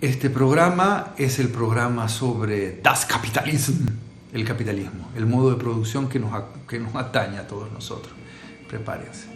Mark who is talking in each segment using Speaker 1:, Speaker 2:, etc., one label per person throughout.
Speaker 1: Este programa es el programa sobre Das Kapitalism, el capitalismo, el modo de producción que nos atañe a todos nosotros. Prepárense.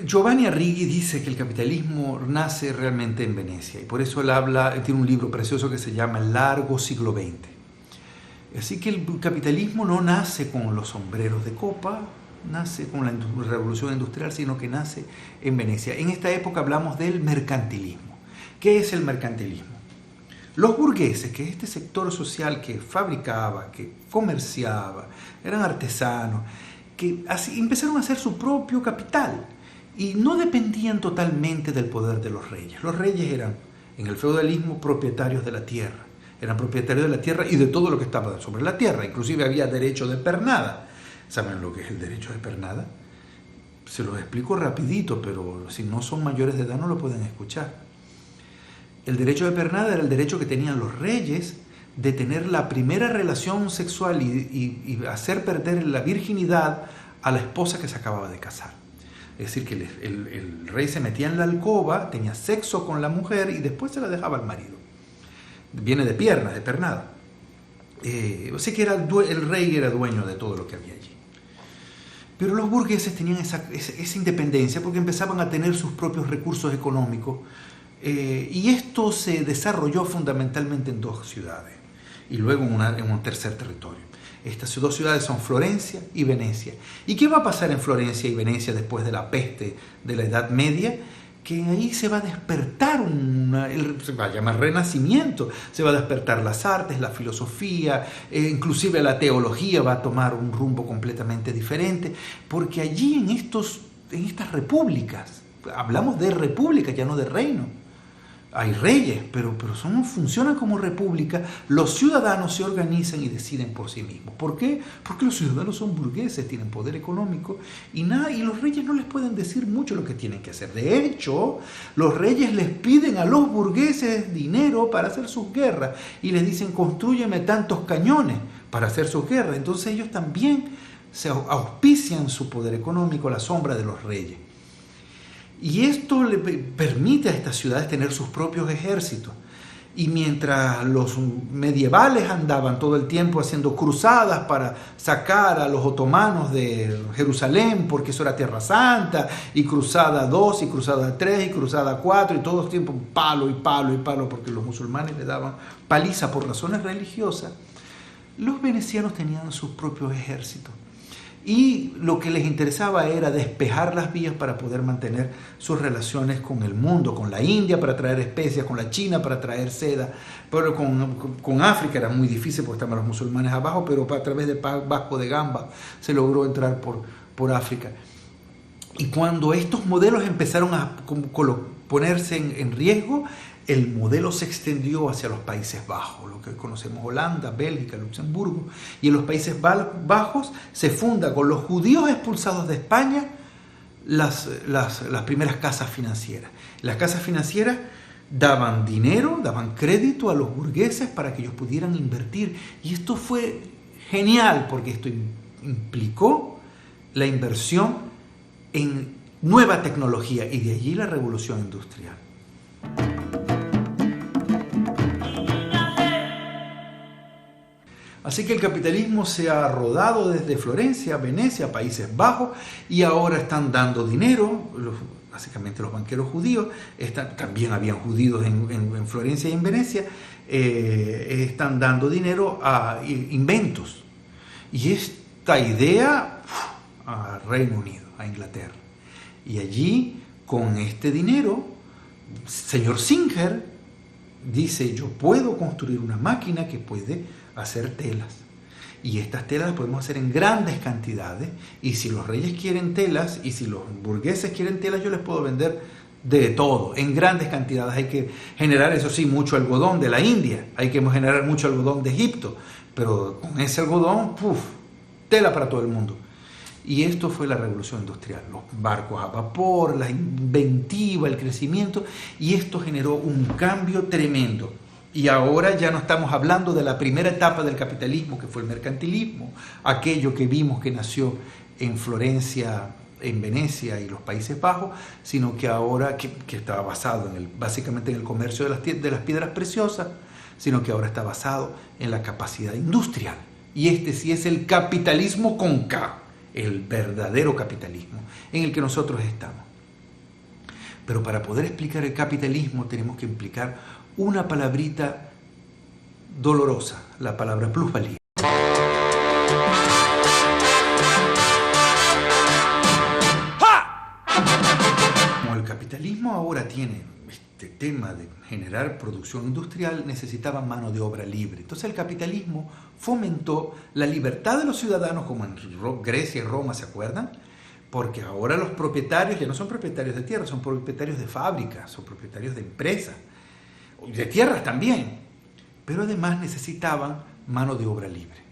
Speaker 1: Giovanni Arrighi dice que el capitalismo nace realmente en Venecia y por eso él tiene un libro precioso que se llama El largo siglo XX. Así que el capitalismo no nace con los sombreros de copa, nace con la revolución industrial, sino que nace en Venecia. En esta época hablamos del mercantilismo. ¿Qué es el mercantilismo? Los burgueses, que es este sector social que fabricaba, que comerciaba, eran artesanos, que empezaron a hacer su propio capital y no dependían totalmente del poder de los reyes. Los reyes eran, en el feudalismo, propietarios de la tierra. Eran propietarios de la tierra y de todo lo que estaba sobre la tierra. Inclusive había derecho de pernada. ¿Saben lo que es el derecho de pernada? Se los explico rapidito, pero si no son mayores de edad no lo pueden escuchar. El derecho de pernada era el derecho que tenían los reyes de tener la primera relación sexual y hacer perder la virginidad a la esposa que se acababa de casar. Es decir, que el rey se metía en la alcoba, tenía sexo con la mujer y después se la dejaba al marido. Viene de pierna, de pernada. O sea que el rey era dueño de todo lo que había allí. Pero los burgueses tenían esa independencia porque empezaban a tener sus propios recursos económicos. Y esto se desarrolló fundamentalmente en dos ciudades y luego en un tercer territorio. Estas dos ciudades son Florencia y Venecia. ¿Y qué va a pasar en Florencia y Venecia después de la peste de la Edad Media? Que ahí se va a despertar se va a llamar renacimiento, se va a despertar las artes, la filosofía, inclusive la teología va a tomar un rumbo completamente diferente, porque allí en estas repúblicas, hablamos de repúblicas, ya no de reino. Hay reyes, pero funcionan como república. Los ciudadanos se organizan y deciden por sí mismos. ¿Por qué? Porque los ciudadanos son burgueses, tienen poder económico y los reyes no les pueden decir mucho lo que tienen que hacer. De hecho, los reyes les piden a los burgueses dinero para hacer sus guerras y les dicen, constrúyeme tantos cañones para hacer sus guerras. Entonces ellos también se auspician su poder económico a la sombra de los reyes. Y esto le permite a estas ciudades tener sus propios ejércitos. Y mientras los medievales andaban todo el tiempo haciendo cruzadas para sacar a los otomanos de Jerusalén, porque eso era Tierra Santa, y cruzada 2, y cruzada 3, y cruzada 4, y todo el tiempo palo y palo y palo, porque los musulmanes le daban paliza por razones religiosas, los venecianos tenían sus propios ejércitos. Y lo que les interesaba era despejar las vías para poder mantener sus relaciones con el mundo, con la India para traer especias, con la China para traer seda, pero con África era muy difícil porque estaban los musulmanes abajo, pero a través de Vasco de Gamba se logró entrar por África. Y cuando estos modelos empezaron a ponerse en riesgo, el modelo se extendió hacia los Países Bajos, lo que hoy conocemos Holanda, Bélgica, Luxemburgo, y en los Países Bajos se funda con los judíos expulsados de España las primeras casas financieras. Las casas financieras daban dinero, daban crédito a los burgueses para que ellos pudieran invertir, y esto fue genial porque esto implicó la inversión en nueva tecnología y de allí la revolución industrial. Así que el capitalismo se ha rodado desde Florencia, Venecia, Países Bajos, y ahora están dando dinero, básicamente los banqueros judíos, también habían judíos en Florencia y en Venecia, están dando dinero a inventos. Y esta idea a Reino Unido, a Inglaterra. Y allí, con este dinero, señor Singer dice, yo puedo construir una máquina que puede hacer telas. Y estas telas las podemos hacer en grandes cantidades. Y si los reyes quieren telas y si los burgueses quieren telas, yo les puedo vender de todo, en grandes cantidades. Hay que generar, eso sí, mucho algodón de la India. Hay que generar mucho algodón de Egipto. Pero con ese algodón, tela para todo el mundo. Y esto fue la revolución industrial, los barcos a vapor, la inventiva, el crecimiento, y esto generó un cambio tremendo. Y ahora ya no estamos hablando de la primera etapa del capitalismo, que fue el mercantilismo, aquello que vimos que nació en Florencia, en Venecia y los Países Bajos, sino que ahora, que estaba basado básicamente en el comercio de las piedras preciosas, sino que ahora está basado en la capacidad industrial. Y este sí es el capitalismo con K, el verdadero capitalismo en el que nosotros estamos. Pero para poder explicar el capitalismo tenemos que implicar una palabrita dolorosa, la palabra plusvalía. Como el capitalismo ahora tiene este tema de generar producción industrial, necesitaba mano de obra libre. Entonces el capitalismo fomentó la libertad de los ciudadanos, como en Grecia y Roma, ¿se acuerdan? Porque ahora los propietarios ya no son propietarios de tierra, son propietarios de fábricas, son propietarios de empresas, de tierras también, pero además necesitaban mano de obra libre.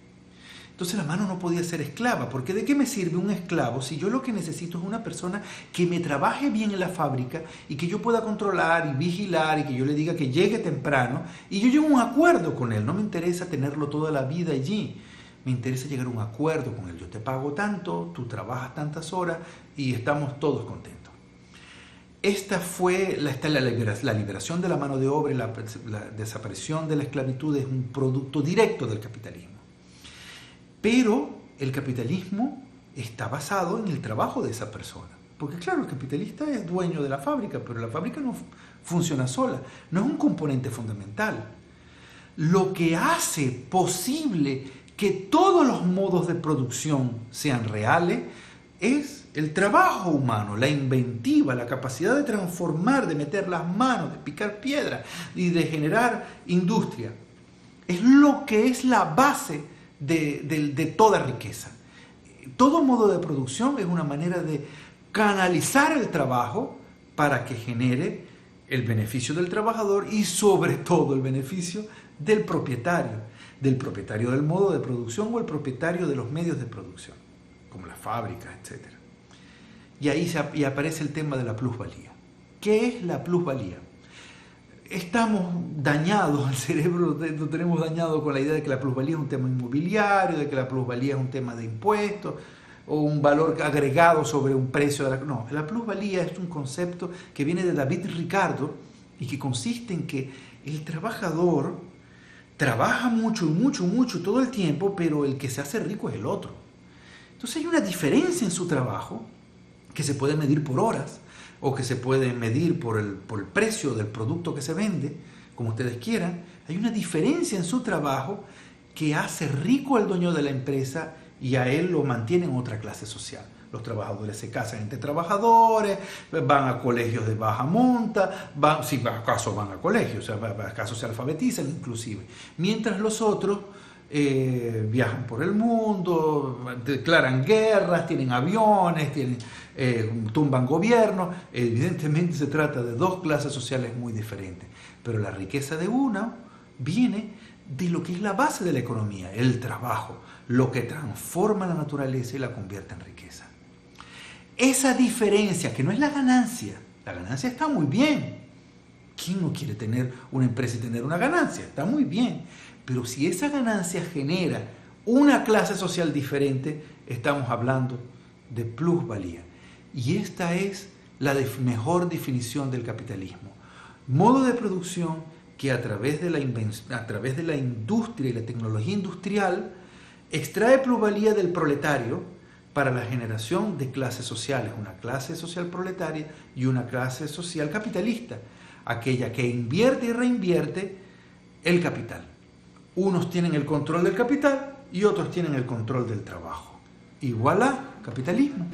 Speaker 1: Entonces la mano no podía ser esclava, porque ¿de qué me sirve un esclavo si yo lo que necesito es una persona que me trabaje bien en la fábrica y que yo pueda controlar y vigilar y que yo le diga que llegue temprano y yo llego a un acuerdo con él? No me interesa tenerlo toda la vida allí, me interesa llegar a un acuerdo con él. Yo te pago tanto, tú trabajas tantas horas y estamos todos contentos. Esta fue la liberación de la mano de obra y la desaparición de la esclavitud es un producto directo del capitalismo. Pero el capitalismo está basado en el trabajo de esa persona. Porque claro, el capitalista es dueño de la fábrica, pero la fábrica no funciona sola, no es un componente fundamental. Lo que hace posible que todos los modos de producción sean reales es el trabajo humano, la inventiva, la capacidad de transformar, de meter las manos, de picar piedra y de generar industria. Es lo que es la base de toda riqueza. Todo modo de producción es una manera de canalizar el trabajo para que genere el beneficio del trabajador y sobre todo el beneficio del propietario del modo de producción o el propietario de los medios de producción, como las fábricas, etc. Y ahí aparece el tema de la plusvalía. ¿Qué es la plusvalía? Estamos dañados, el cerebro lo tenemos dañado con la idea de que la plusvalía es un tema inmobiliario, de que la plusvalía es un tema de impuestos o un valor agregado sobre un precio. No, la plusvalía es un concepto que viene de David Ricardo y que consiste en que el trabajador trabaja mucho todo el tiempo, pero el que se hace rico es el otro. Entonces hay una diferencia en su trabajo que se puede medir por horas, o que se puede medir por el precio del producto que se vende, como ustedes quieran. Hay una diferencia en su trabajo que hace rico al dueño de la empresa y a él lo mantiene en otra clase social. Los trabajadores se casan entre trabajadores, van a colegios de baja monta, si acaso van a colegios, acaso se alfabetizan inclusive. Mientras los otros viajan por el mundo, declaran guerras, tienen aviones, tumban gobiernos. Evidentemente se trata de dos clases sociales muy diferentes, pero la riqueza de una viene de lo que es la base de la economía, el trabajo, lo que transforma la naturaleza y la convierte en riqueza. Esa diferencia, que no es la ganancia está muy bien. ¿Quién no quiere tener una empresa y tener una ganancia? Está muy bien. Pero si esa ganancia genera una clase social diferente, estamos hablando de plusvalía. Y esta es la mejor definición del capitalismo. Modo de producción que a través de la industria y la tecnología industrial extrae plusvalía del proletario para la generación de clases sociales, una clase social proletaria y una clase social capitalista, aquella que invierte y reinvierte el capital. Unos tienen el control del capital y otros tienen el control del trabajo. Y voilà, capitalismo.